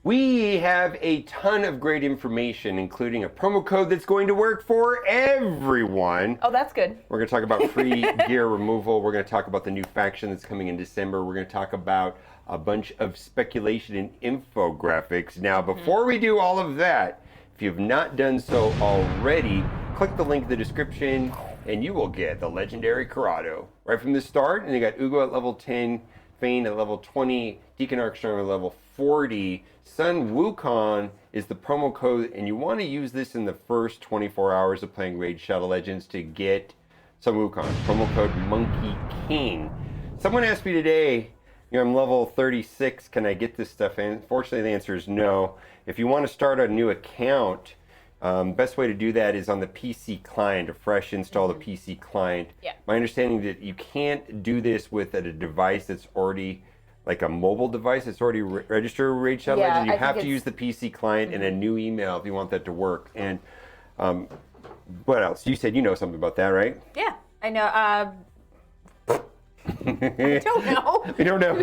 We have a ton of great information, including a promo code that's going to work for everyone. Oh, that's good. We're going to talk about free gear removal. We're going to talk about the new faction that's coming in December. We're going to talk about a bunch of speculation and infographics. Now, before we do all of that, if you've not done so already, click the link in the description and you will get the legendary Corrado right from the start. And you got Ugo at level 10, Fane at level 20, Deacon Arkstorm at level 40. Sun Wukong is the promo code, and you want to use this in the first 24 hours of playing Raid Shadow Legends to get Sun Wukong. Promo code Monkey King. Someone asked me today, I'm level 36, can I get this stuff in? Fortunately, the answer is no. If you want to start a new account, best way to do that is on the PC client, a fresh install the PC client. Yeah. My understanding that you can't do this with a device that's already like a mobile device that's already registered with Raid Shadow Legends. You have to use the PC client and a new email if you want that to work. And what else? You said you know something about that, right? Yeah, I know. I don't know. We don't know.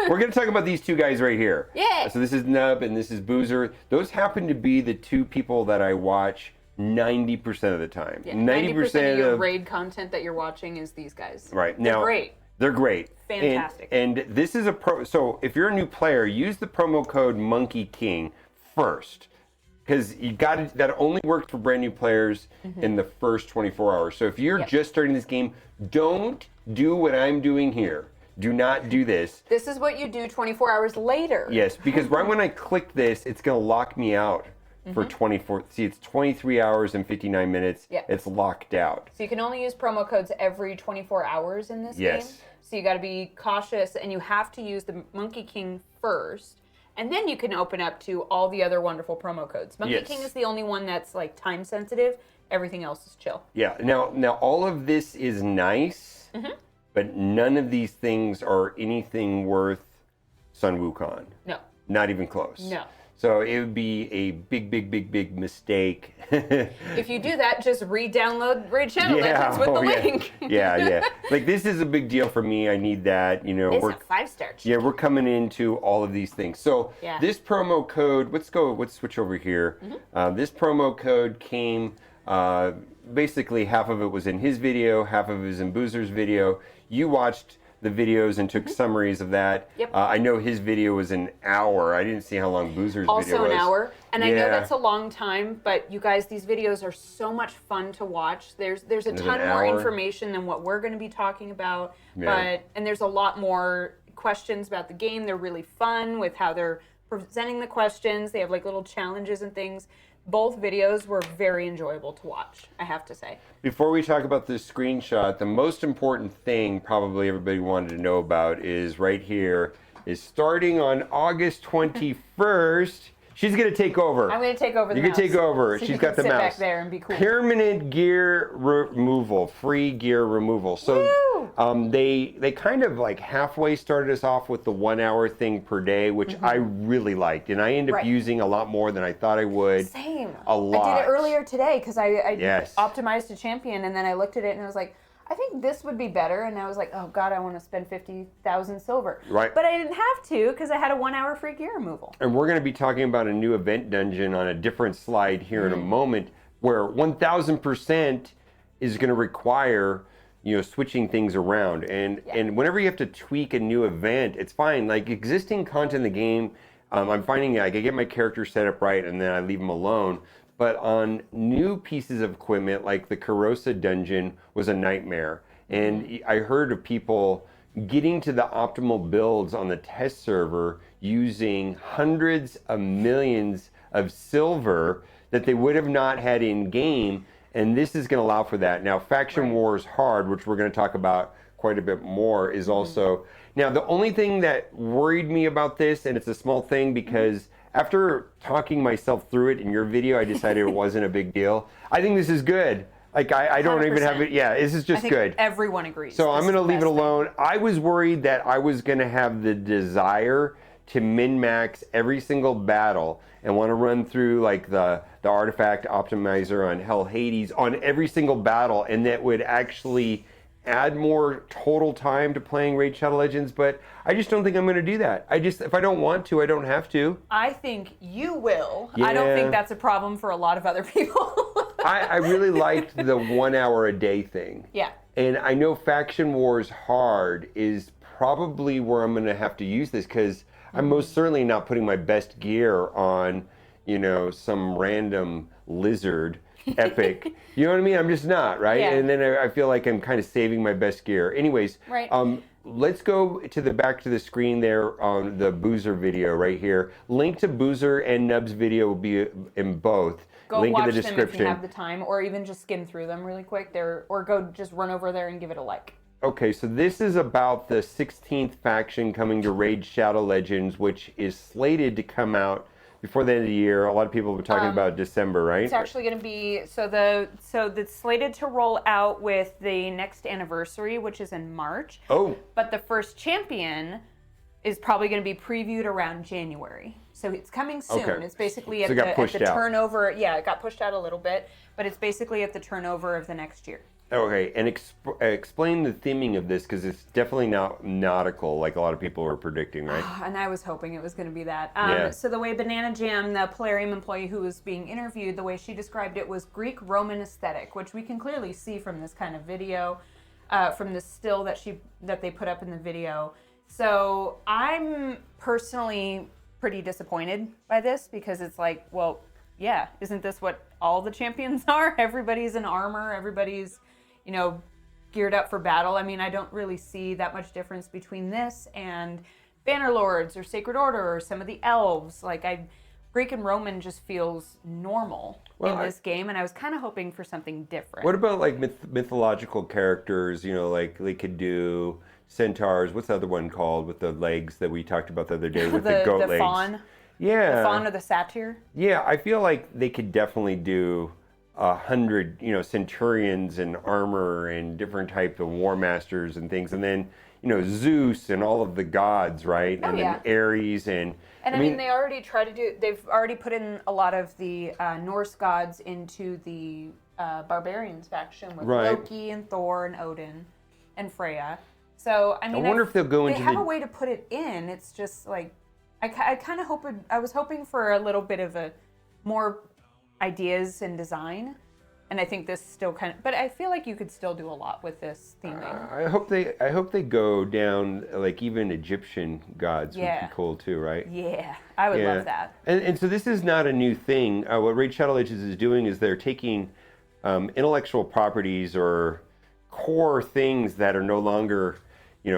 We're going to talk about these two guys right here. Yeah. So this is Nub and this is Boozer. Those happen to be the two people that I watch 90% of the time. Yeah, 90% of your raid content that you're watching is these guys. Right. They're great. They're great. Fantastic. And this is so if you're a new player, use the promo code Monkey King first. Because that only works for brand new players in the first 24 hours. So if you're just starting this game, don't do what I'm doing here. Do not do this. This is what you do 24 hours later. Yes, because right when I click this, it's going to lock me out for 24. See, it's 23 hours and 59 minutes. Yeah. It's locked out. So you can only use promo codes every 24 hours in this game. So you got to be cautious, and you have to use the Monkey King first. And then you can open up to all the other wonderful promo codes. Monkey King is the only one that's like time sensitive. Everything else is chill. Yeah. Now all of this is nice, but none of these things are anything worth Sun Wukong. No. Not even close. No. So it would be a big mistake. If you do that, just re-download Raid Shadow Legends with the link. Yeah. Like, this is a big deal for me. I need that. It's a 5-star. Yeah, we're coming into all of these things. So this promo code, let's switch over here. This promo code came, basically half of it was in his video, half of it was in Boozer's video. You watched the videos and took summaries of that. Yep. I know his video was an hour. I didn't see how long Boozer's video was. Also an hour. And I know that's a long time, but you guys, these videos are so much fun to watch. There's a ton more information than what we're going to be talking about. And there's a lot more questions about the game. They're really fun with how they're presenting the questions. They have like little challenges and things. Both videos were very enjoyable to watch, I have to say. Before we talk about this screenshot, the most important thing probably everybody wanted to know about is right here, is starting on August 21st, she's going to take over. I'm going to take over the mouse. You can take over. So She's got the mouse. Sit back there and be cool. Permanent gear removal, free gear removal. So they kind of like halfway started us off with the 1 hour thing per day, which I really liked. And I ended up using a lot more than I thought I would. Same. A lot. I did it earlier today because I optimized a champion, and then I looked at it and I was like, I think this would be better. And I was like, oh God, I want to spend 50,000 silver. Right. But I didn't have to because I had a 1 hour free gear removal. And we're going to be talking about a new event dungeon on a different slide here in a moment, where 1000% is going to require switching things around. And whenever you have to tweak a new event, it's fine. Like existing content in the game, I'm finding like I get my character set up right and then I leave them alone. But on new pieces of equipment, like the Karosa dungeon was a nightmare. And I heard of people getting to the optimal builds on the test server using hundreds of millions of silver that they would have not had in game. And this is going to allow for that. Now, Faction Wars Hard, which we're going to talk about quite a bit more, is also... Now, the only thing that worried me about this, and it's a small thing because after talking myself through it in your video, I decided it wasn't a big deal. I think this is good. Like, I don't even have it. Yeah, this is just good. Everyone agrees. So I'm going to leave it alone. I was worried that I was going to have the desire to min-max every single battle and want to run through like the artifact optimizer on Hell Hades on every single battle, and that would actually add more total time to playing Raid Shadow Legends, but I just don't think I'm going to do that. If I don't want to, I don't have to. I think you will. Yeah. I don't think that's a problem for a lot of other people. I really liked the 1 hour a day thing. Yeah. And I know Faction Wars Hard is probably where I'm going to have to use this, because I'm most certainly not putting my best gear on, some random lizard epic. You know what I mean? I'm just not, right? Yeah. And then I feel like I'm kind of saving my best gear. Anyways, right. Let's go to the back to the screen there on the Boozer video right here. Link to Boozer and Nub's video will be in both. Go Link watch in the them description. if you have the time, or even just skim through them really quick. Or go just run over there and give it a like. Okay, so this is about the 16th faction coming to Raid Shadow Legends, which is slated to come out before the end of the year. A lot of people have been talking about December, right? It's actually going to be so it's slated to roll out with the next anniversary, which is in March. Oh. But the first champion is probably going to be previewed around January. So it's coming soon. Okay. It's basically at So it got pushed the out. turnover. Yeah, it got pushed out a little bit, but it's basically at the turnover of the next year. Okay, and explain the theming of this, because it's definitely not nautical like a lot of people were predicting, right? And I was hoping it was going to be that. Yeah. So the way Banana Jam, the Polarium employee who was being interviewed, the way she described it was Greek-Roman aesthetic, which we can clearly see from this kind of video, from the still that they put up in the video. So I'm personally pretty disappointed by this, because it's like, well, yeah, isn't this what all the champions are? Everybody's in armor, everybody's geared up for battle. I mean, I don't really see that much difference between this and Bannerlords or Sacred Order or some of the elves. Greek and Roman just feels normal in this game, and I was kind of hoping for something different. What about like mythological characters? Like they could do centaurs. What's the other one called with the legs that we talked about the other day with the goat legs? The faun. Yeah. The faun or the satyr. Yeah, I feel like they could definitely do 100, centurions and armor and different types of war masters and things, and then Zeus and all of the gods, right? Oh, and yeah. then Ares and I mean, they already try to do. They've already put in a lot of the Norse gods into the barbarians faction with right. Loki and Thor and Odin and Freya. So I mean, I wonder if they'll go into. They have a way to put it in. It's just like I kind of hope. I was hoping for a little bit of more ideas and design, and I think this still kind of. But I feel like you could still do a lot with this theming. I hope they go down like even Egyptian gods would be cool too, right? Yeah, I would love that. And so this is not a new thing. What Raid Shadow Legends is doing is they're taking intellectual properties or core things that are no longer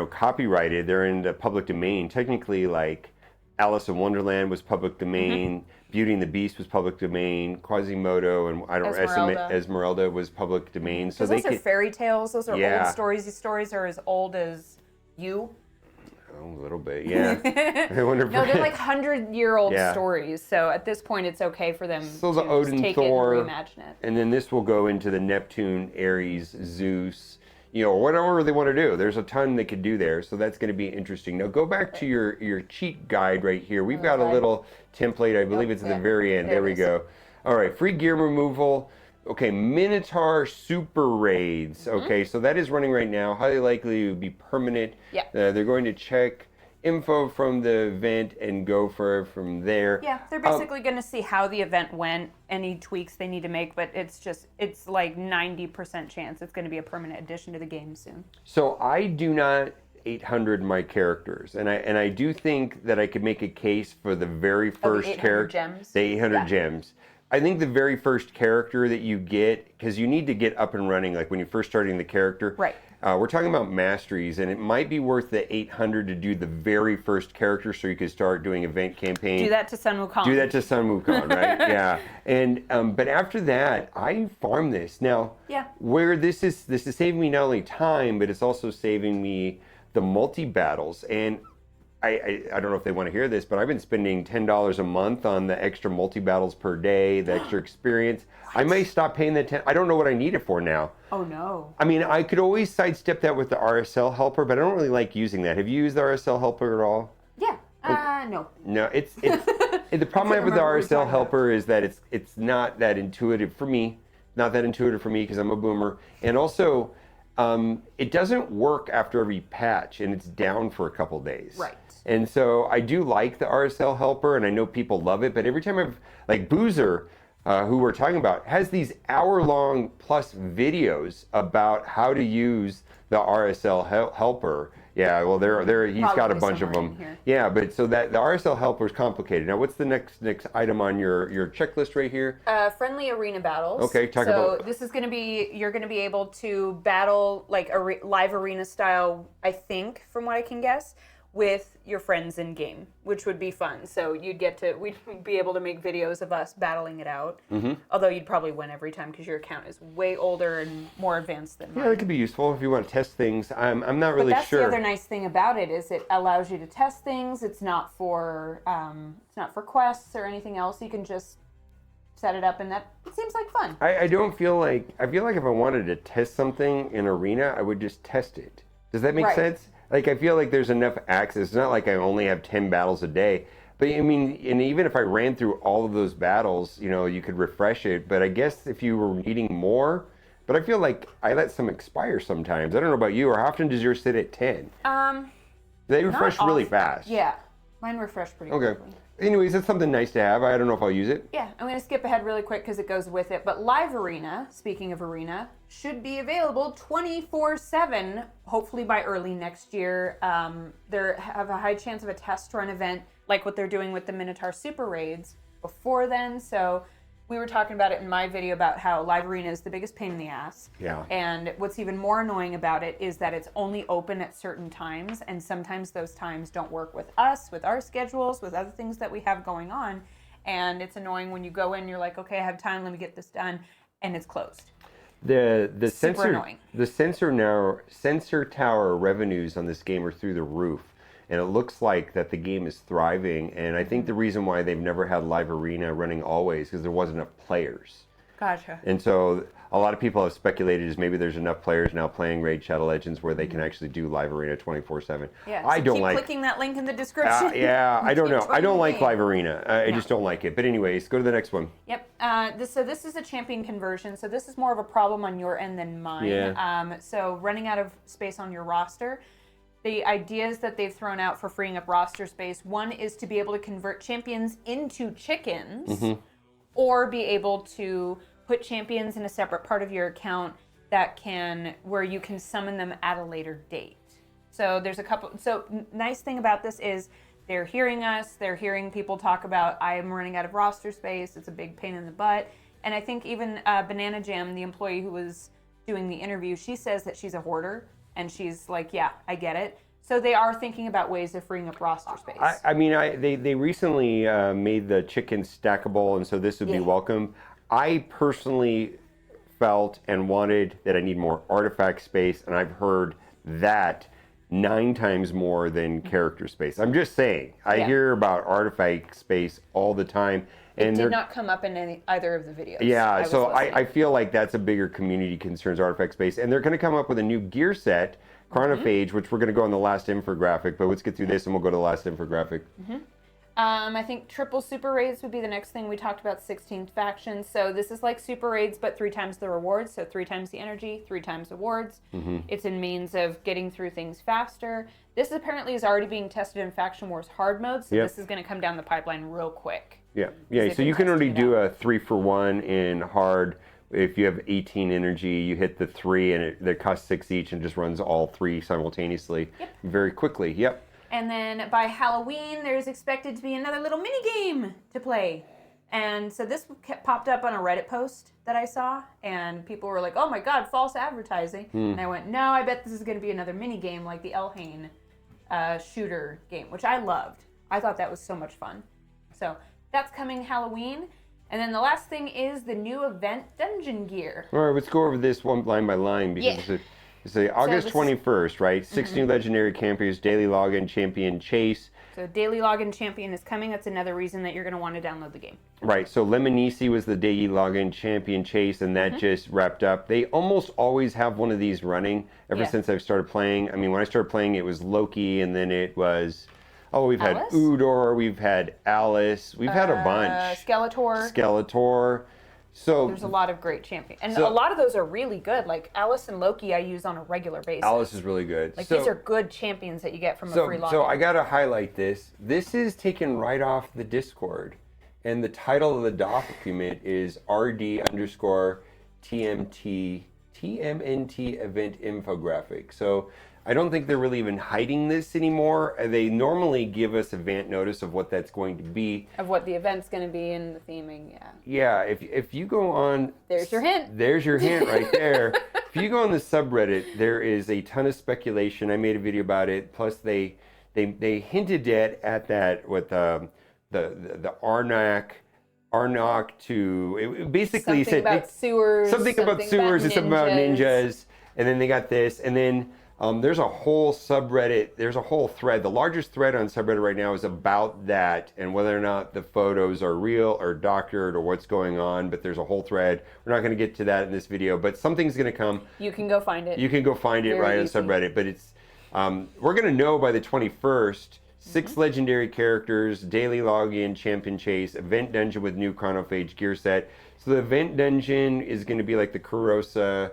copyrighted. They're in the public domain. Technically, like Alice in Wonderland was public domain. Mm-hmm. Beauty and the Beast was public domain. Quasimodo and Esmeralda was public domain. So those are fairy tales. Those are old stories. These stories are as old as you. Oh, a little bit, yeah. I wonder if they're like 100-year-old stories. So at this point, it's okay for them to the Odin, just take Thor, it and reimagine it. And then this will go into the Neptune, Ares, Zeus. Whatever they want to do. There's a ton they could do there, so that's going to be interesting. Now go back to your cheat guide right here. We've got a little template. I believe it's at the very end. There we go. All right, free gear removal. Okay, Minotaur Super Raids. Mm-hmm. Okay, so that is running right now. Highly likely it would be permanent. Yeah. They're going to check info from the event and go from there. Yeah, they're basically going to see how the event went, any tweaks they need to make, but it's like 90% chance it's going to be a permanent addition to the game soon. So I do not 800 my characters, and I do think that I could make a case for the very first character, the 800 gems. I think the very first character that you get, because you need to get up and running, like when you're first starting the character. Right. We're talking about masteries, and it might be worth the 800 to do the very first character so you could start doing event campaign. Do that to Sun Wukong. Right? Yeah. And but after that, I farm this. Now, where this is saving me not only time, but it's also saving me the multi-battles. And I don't know if they want to hear this, but I've been spending $10 a month on the extra multi-battles per day, the extra experience. What? I may stop paying that 10. I don't know what I need it for now. Oh, no. I mean, I could always sidestep that with the RSL helper, but I don't really like using that. Have you used the RSL helper at all? Yeah. No. No, it's the problem I have with the RSL helper is that it's not that intuitive for me. Not that intuitive for me because I'm a boomer. And also, it doesn't work after every patch, and it's down for a couple days. Right. And so I do like the RSL helper, and I know people love it, but every time I've, like Boozer, who we're talking about, has these hour-long plus videos about how to use the RSL helper. Yeah, well, he's got a bunch of them. Yeah, but so that the RSL helper is complicated. Now, what's the next item on your checklist right here? Friendly arena battles. Okay, talk about. So this is going to be, you're going to be able to battle like a live arena style, I think, from what I can guess, with your friends in game, which would be fun. So we'd be able to make videos of us battling it out. Although you'd probably win every time because your account is way older and more advanced than mine. Yeah, that could be useful if you want to test things. I'm not really but that's sure. The other nice thing about it is it allows you to test things. It's not for quests or anything else. You can just set it up, and it seems like fun. I feel like if I wanted to test something in arena, I would just test it. Does that make sense? Like, I feel like there's enough access. It's not like I only have 10 battles a day. But, I mean, and even if I ran through all of those battles, you could refresh it. But I guess if you were needing more, but I feel like I let some expire sometimes. I don't know about you, or how often does yours sit at 10? They refresh really fast. Yeah, mine refresh pretty quickly. Anyways, that's something nice to have. I don't know if I'll use it. Yeah, I'm going to skip ahead really quick because it goes with it. But Live Arena, speaking of Arena, should be available 24/7, hopefully by early next year. They have a high chance of a test run event like what they're doing with the Minotaur Super Raids before then. So we were talking about it in my video about how Live Arena is the biggest pain in the ass. Yeah. And what's even more annoying about it is that it's only open at certain times, and sometimes those times don't work with us, with our schedules, with other things that we have going on. And it's annoying when you go in, you're like, okay, I have time, let me get this done, and it's closed. The sensor tower revenues on this game are through the roof. And it looks like that the game is thriving. And I think the reason why they've never had Live Arena running always is because there wasn't enough players. Gotcha. And so a lot of people have speculated is maybe there's enough players now playing Raid Shadow Legends where they can actually do Live Arena 24/7. Yeah, so keep clicking that link in the description. I don't know. I don't like Live Arena. I just don't like it. But anyways, go to the next one. Yep. So this is a champion conversion. So this is more of a problem on your end than mine. Yeah. So running out of space on your roster. The ideas that they've thrown out for freeing up roster space, one is to be able to convert champions into chickens, or be able to put champions in a separate part of your account where you can summon them at a later date. So there's a couple. So nice thing about this is they're hearing us. They're hearing people talk about, I am running out of roster space. It's a big pain in the butt. And I think even Banana Jam, the employee who was doing the interview, she says that she's a hoarder. And she's like, yeah, I get it. So they are thinking about ways of freeing up roster space. They recently made the chicken stackable, and so this would be welcome. I personally felt and wanted that I need more artifact space, and I've heard that 9 times more than character space. I'm just saying. I hear about artifact space all the time. And it did not come up in either of the videos. Yeah, so I feel like that's a bigger community concerns, artifact space. And they're going to come up with a new gear set, Chronophage, which we're going to go on the last infographic. But let's get through this and we'll go to the last infographic. I think triple super raids would be the next thing. We talked about 16th faction. So this is like super raids, but 3 times the rewards. So 3 times the energy, 3 times awards. It's a means of getting through things faster. This apparently is already being tested in Faction Wars hard mode. So this is going to come down the pipeline real quick. Yeah. So you can already do a 3-for-1 in hard. If you have 18 energy, you hit the 3, and they cost 6 each, and just runs all 3 simultaneously very quickly. And then by Halloween, there's expected to be another little mini game to play. And so this popped up on a Reddit post that I saw, and people were like, "Oh my God, false advertising!" And I went, "No, I bet this is going to be another mini game like the Elhain shooter game," which I loved. I thought that was so much fun. So that's coming Halloween. And then the last thing is the new event dungeon gear. All right, let's go over this one line by line because it's August 21st, right? 6 new legendary campers, daily login champion chase. So daily login champion is coming. That's another reason that you're going to want to download the game. Right. So Lemonisi was the daily login champion chase, and that just wrapped up. They almost always have one of these running ever since I've started playing. I mean, when I started playing, it was Loki, and then it was... Oh, we've had Udor, we've had Alice, we've had a bunch. Skeletor. So there's a lot of great champions, and a lot of those are really good. Like Alice and Loki, I use on a regular basis. Alice is really good. Like these are good champions that you get from a free login. So I gotta highlight this. This is taken right off the Discord, and the title of the document is RD_TMNT event infographic. So I don't think they're really even hiding this anymore. They normally give us event notice of what that's going to be. Of what the event's going to be and the theming, yeah. Yeah, if you go on... There's your hint. There's your hint right there. If you go on the subreddit, there is a ton of speculation. I made a video about it. Plus, they hinted at that with the Arnak to... It basically something said... About sewers, something about sewers and something about ninjas. And then they got this. And then... there's a whole subreddit, there's a whole thread. The largest thread on subreddit right now is about that and whether or not the photos are real or doctored or what's going on, but there's a whole thread. We're not going to get to that in this video, but something's going to come. You can go find it. You can go find it right on subreddit, but it's, we're going to know by the 21st, 6 legendary characters, daily login, champion chase, event dungeon with new chronophage gear set. So the event dungeon is going to be like the Kurosa.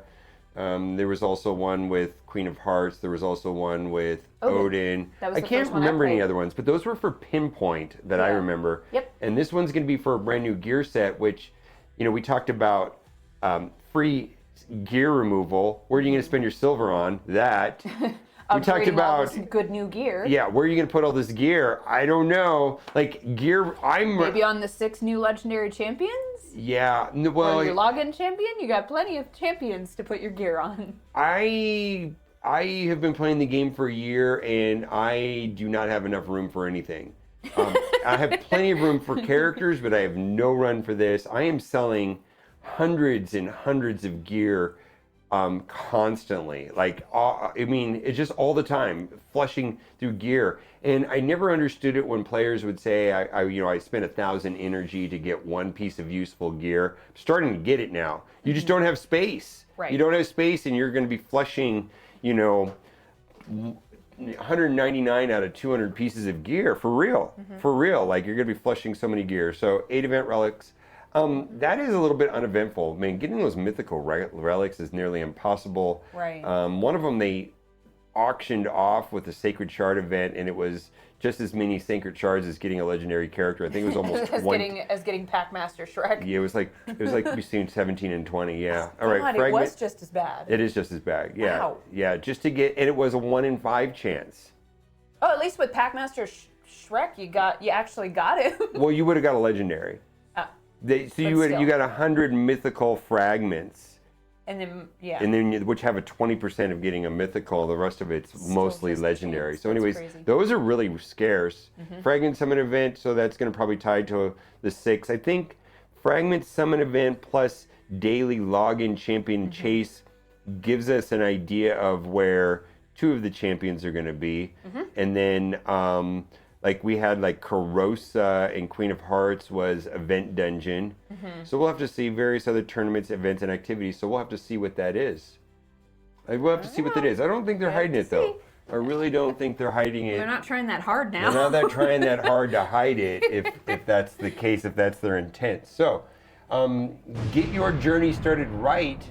There was also one with Queen of Hearts. There was also one with Odin. That was I can't remember any other ones, but those were for Pinpoint that I remember. Yep. And this one's going to be for a brand new gear set, which, you know, we talked about free gear removal. Where are you going to spend your silver on? That. We talked about all this good new gear. Yeah, where are you going to put all this gear? I don't know. Like gear, maybe on the 6 new legendary champions. Yeah, well, or your login champion. You got plenty of champions to put your gear on. I have been playing the game for a year, and I do not have enough room for anything. I have plenty of room for characters, but I have no run for this. I am selling hundreds and hundreds of gear constantly. Like, I mean, it's just all the time, flushing through gear. And I never understood it when players would say, I spent 1,000 energy to get one piece of useful gear. I'm starting to get it now. You just don't have space. Right. You don't have space, and you're going to be flushing, 199 out of 200 pieces of gear for real. For real. Like, you're going to be flushing so many gear. So 8 event relics. That is a little bit uneventful. I mean, getting those mythical relics is nearly impossible. Right. One of them they auctioned off with the Sacred Shard event, and it was just as many Sacred Shards as getting a legendary character. I think it was almost as getting Packmaster Shrek. Yeah, it was like between 17 and 20. Yeah. All right. God, it was just as bad. It is just as bad. Yeah. Wow. Yeah. Just to get, and it was a 1 in 5 chance. Oh, at least with Packmaster Shrek, you actually got it. Well, you would have got a legendary. You got 100 mythical fragments. And then, yeah. And then, which have a 20% of getting a mythical. The rest of it's mostly legendary. So anyways, those are really scarce. Fragment Summon event, so that's going to probably tie to the 6. I think Fragment Summon event plus daily login champion chase gives us an idea of where 2 of the champions are going to be. And then, like we had like Kurosa and Queen of Hearts was event dungeon. So we'll have to see various other tournaments, events, and activities. So we'll have to see what that is. We'll have to see what that is. I don't think they're hiding it though. I really don't think they're hiding it. They're not trying that hard now. They're not trying that hard to hide it if that's the case, if that's their intent. So get your journey started right.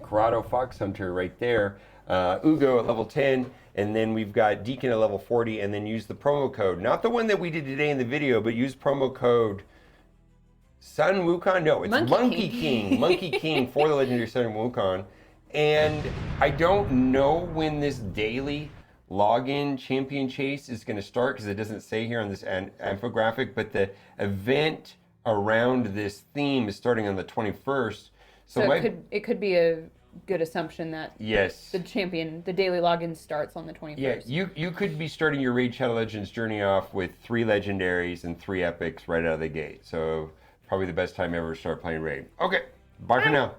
Corrado Fox Hunter right there. Ugo at level 10. And then we've got Deacon at level 40, and then use the promo code. Not the one that we did today in the video, but use promo code Sun Wukong. No, it's Monkey King. Monkey King for the legendary Sun Wukong. And I don't know when this daily login champion chase is going to start, because it doesn't say here on this infographic, but the event around this theme is starting on the 21st. So it could be a good assumption that yes, the daily login starts on the 21st. Yeah, you could be starting your Raid Shadow Legends journey off with 3 legendaries and 3 epics right out of the gate. So probably the best time ever to start playing Raid. Okay, bye for now.